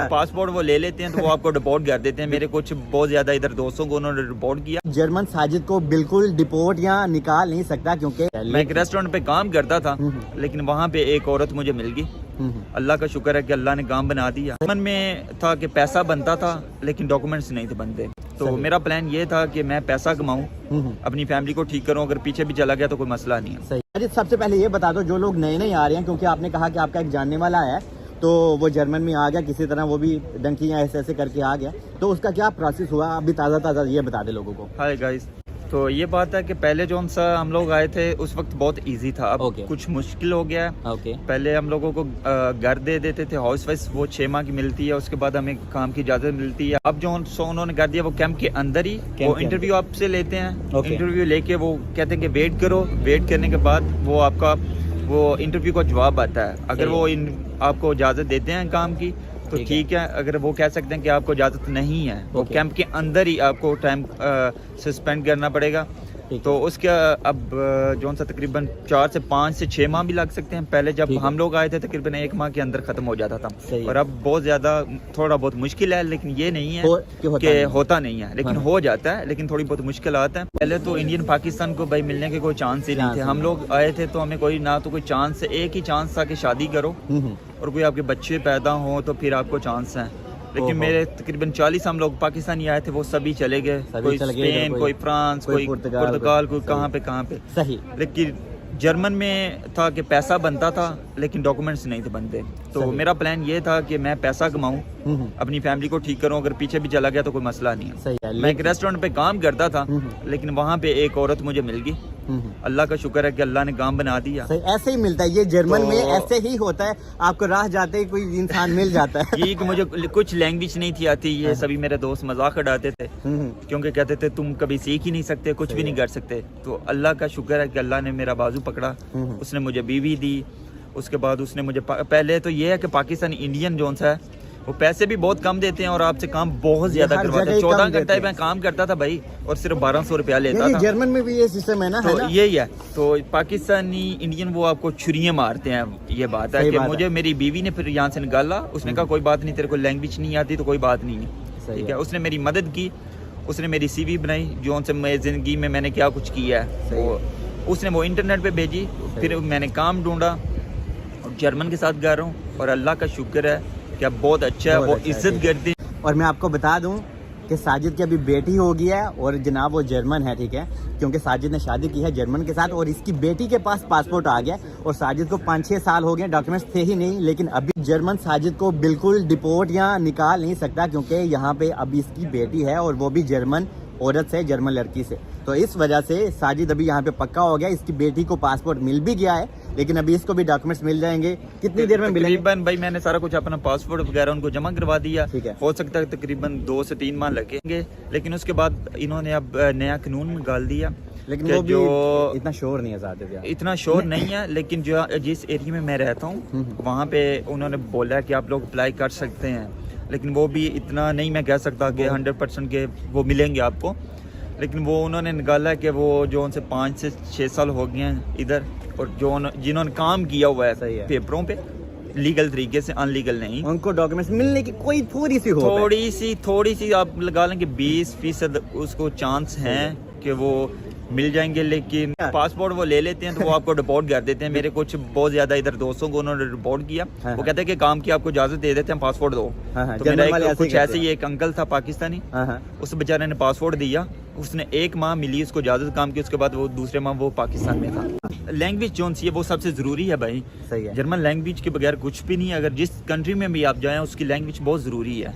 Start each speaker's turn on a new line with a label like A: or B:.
A: Passport وہ لے لیتے ہیں تو وہ آپ کو ڈپورٹ کر دیتے ہیں. میرے کچھ بہت زیادہ ادھر دوستوں کو انہوں نے ڈپورٹ کیا.
B: جرمن ساجد کو بالکل ڈپورٹ یا نکال نہیں سکتا کیونکہ
A: میں ایک ریسٹورینٹ پہ کام کرتا تھا لیکن وہاں پہ ایک عورت مجھے مل گئی. اللہ کا شکر ہے کہ اللہ نے کام بنا دیا. من میں تھا کہ پیسہ بنتا تھا لیکن ڈاکومنٹس نہیں تھے بنتے. تو میرا پلان یہ تھا کہ میں پیسہ کماؤں, اپنی فیملی کو ٹھیک کروں. اگر پیچھے بھی چلا گیا تو کوئی مسئلہ نہیں ہے.
B: صحیح. سب سے پہلے یہ بتا دو جو لوگ نئے آ رہے ہیں, کیونکہ آپ نے کہا کہ آپ کا ایک جاننے والا ہے تو وہ جرمن میں آ گیا کسی طرح, وہ بھی ڈنکیاں ایسے کر کے آ گیا, تو اس کا کیا پروسیس ہوا ابھی تازہ یہ بتا دے لوگوں کو.
A: ہائے گائز, تو یہ بات ہے کہ پہلے جو ہم لوگ آئے تھے اس وقت بہت ایزی تھا. اب کچھ مشکل ہو گیا. پہلے ہم لوگوں کو گھر دے دیتے تھے ہاؤس وائس, وہ 6 ماہ کی ملتی ہے, اس کے بعد ہمیں کام کی اجازت ملتی ہے. اب جو انہوں نے کر دیا وہ کیمپ کے اندر ہی وہ انٹرویو آپ سے لیتے ہیں. انٹرویو لے کے وہ کہتے ہیں کہ ویٹ کرو, ویٹ کرنے کے بعد وہ آپ کا وہ انٹرویو کا جواب آتا ہے. اگر وہ آپ کو اجازت دیتے ہیں کام کی تو ٹھیک ہے, اگر وہ کہہ سکتے ہیں کہ آپ کو اجازت نہیں ہے, وہ کیمپ کے اندر ہی آپ کو ٹائم سسپینڈ کرنا پڑے گا. تو اس کا اب جو سا تقریباً 4 سے 5 سے 6 ماہ بھی لگ سکتے ہیں. پہلے جب ہم لوگ آئے تھے تقریباً 1 ماہ کے اندر ختم ہو جاتا تھا, اور اب بہت زیادہ تھوڑا بہت مشکل ہے, لیکن یہ نہیں ہے کہ ہوتا نہیں ہے, لیکن ہو جاتا ہے, لیکن تھوڑی بہت مشکلات ہیں. پہلے تو انڈین پاکستان کو بھائی ملنے کے کوئی چانس ہی نہیں تھے. ہم لوگ آئے تھے تو ہمیں کوئی نہ تو کوئی چانس, ایک ہی چانس تھا کہ شادی کرو اور کوئی آپ کے بچے پیدا ہوں تو پھر آپ کو چانس ہیں. لیکن میرے تقریباً 40 ہم لوگ پاکستانی آئے تھے, وہ سبھی چلے گئے. کوئی اسپین, کوئی فرانس, کوئی پرتگال, کوئی کہاں پہ.
B: صحیح.
A: لیکن جرمن میں تھا کہ پیسہ بنتا تھا لیکن ڈاکومنٹس نہیں تھے بنتے. تو میرا پلان یہ تھا کہ میں پیسہ کماؤں, اپنی فیملی کو ٹھیک کروں. اگر پیچھے بھی چلا گیا تو کوئی مسئلہ نہیں ہے. میں ایک ریسٹورینٹ پہ کام کرتا تھا لیکن وہاں پہ ایک عورت مجھے مل گئی. اللہ کا شکر ہے کہ اللہ نے کام بنا دیا.
B: ایسے ہی ملتا ہے یہ جرمن میں, ایسے ہی ہوتا ہے. آپ کو راہ جاتے ہی کوئی انسان مل جاتا ہے.
A: یہ کہ مجھے کچھ لینگویج نہیں تھی آتی, یہ سبھی میرے دوست مذاق اڑاتے تھے کیونکہ کہتے تھے تم کبھی سیکھ ہی نہیں سکتے, کچھ بھی نہیں کر سکتے. تو اللہ کا شکر ہے کہ اللہ نے میرا بازو پکڑا, اس نے مجھے بیوی دی. اس کے بعد اس نے مجھے پہلے تو یہ ہے کہ پاکستانی انڈین جو ہے وہ پیسے بھی بہت کم دیتے ہیں اور آپ سے کام بہت زیادہ کرواتے ہیں. 14 گھنٹے میں کام کرتا تھا بھائی اور صرف 1200 روپیہ لیتا تھا.
B: جرمن میں بھی یہ سسٹم ہے نا.
A: تو یہی ہے. تو پاکستانی انڈین وہ آپ کو چھریاں مارتے ہیں. یہ بات ہے کہ مجھے میری بیوی نے پھر یہاں سے نکالا. اس نے کہا کوئی بات نہیں, تیرے کو لینگویج نہیں آتی تو کوئی بات نہیں ہے, ٹھیک ہے. اس نے میری مدد کی, اس نے میری سی وی بنائی جو ان سے میں زندگی میں نے کیا کچھ کیا ہے اس نے وہ انٹرنیٹ پہ بھیجی. پھر میں نے کام ڈھونڈا اور جرمن کے ساتھ گا رہا ہوں, اور اللہ کا شکر ہے کہ اب بہت اچھا ہے, وہ عزت کرتے.
B: اور میں آپ کو بتا دوں کہ ساجد کی ابھی بیٹی ہو گئی ہے اور جناب وہ جرمن ہے, ٹھیک ہے, کیونکہ ساجد نے شادی کی ہے جرمن کے ساتھ, اور اس کی بیٹی کے پاس پاسپورٹ آ گیا. اور ساجد کو 5-6 سال ہو گئے, ڈاکومنٹس تھے ہی نہیں, لیکن ابھی جرمن ساجد کو بالکل ڈپورٹ یا نکال نہیں سکتا کیونکہ یہاں پہ ابھی اس کی بیٹی ہے اور وہ بھی جرمن عورت سے, جرمن لڑکی سے. تو اس وجہ سے ساجد ابھی یہاں پہ پکا ہو گیا. اس کی بیٹی کو پاسپورٹ مل بھی گیا ہے, لیکن ابھی اس کو بھی ڈاکومنٹس مل جائیں گے. کتنی دیر میں ملیں گے؟
A: بھائی میں نے سارا کچھ اپنا پاسپورٹ وغیرہ ان کو جمع کروا دیا. ہو سکتا ہے تقریباً 2 سے 3 ماہ لگیں گے, لیکن اس کے بعد انہوں نے اب نیا قانون نکال دیا.
B: لیکن وہ بھی اتنا شور نہیں ہے,
A: اتنا شور نہیں ہے, لیکن جو جس ایریا میں رہتا ہوں وہاں پہ انہوں نے بولا کہ آپ لوگ اپلائی کر سکتے ہیں, لیکن وہ بھی اتنا نہیں میں کہہ سکتا کہ 100% کے وہ ملیں گے آپ کو. لیکن وہ انہوں نے نکالا کہ وہ جو ان سے 5 سے 6 سال ہو گئے ہیں ادھر, اور جو جنہوں نے کام کیا ہوا ہے پیپروں پہ لیگل طریقے سے, ان لیگل نہیں,
B: ان کو ڈاکومنٹس ملنے کی کوئی
A: تھوڑی سی آپ لگا لیں کہ 20% اس کو چانس ہیں کہ وہ مل جائیں گے. لیکن پاسپورٹ وہ لے لیتے ہیں تو وہ آپ کو ڈپورٹ کر دیتے ہیں. میرے کچھ بہت زیادہ ادھر دوستوں کو انہوں نے ڈپورٹ کیا. وہ کہتے ہیں کہ کام کی آپ کو اجازت دے دیتے ہیں, پاسپورٹ دو. تو میرا کچھ ایسے ہی ایک انکل تھا پاکستانی, اس بیچارے نے پاسپورٹ دیا, اس نے 1 ماہ ملی اس کو اجازت کام کی, اس کے بعد وہ دوسرے ماہ وہ پاکستان میں تھا. لینگویج جو سی ہے وہ سب سے ضروری ہے بھائی.
B: صحیح ہے.
A: جرمن لینگویج کے بغیر کچھ بھی نہیں ہے. اگر جس کنٹری میں بھی آپ جائیں اس کی لینگویج بہت ضروری ہے.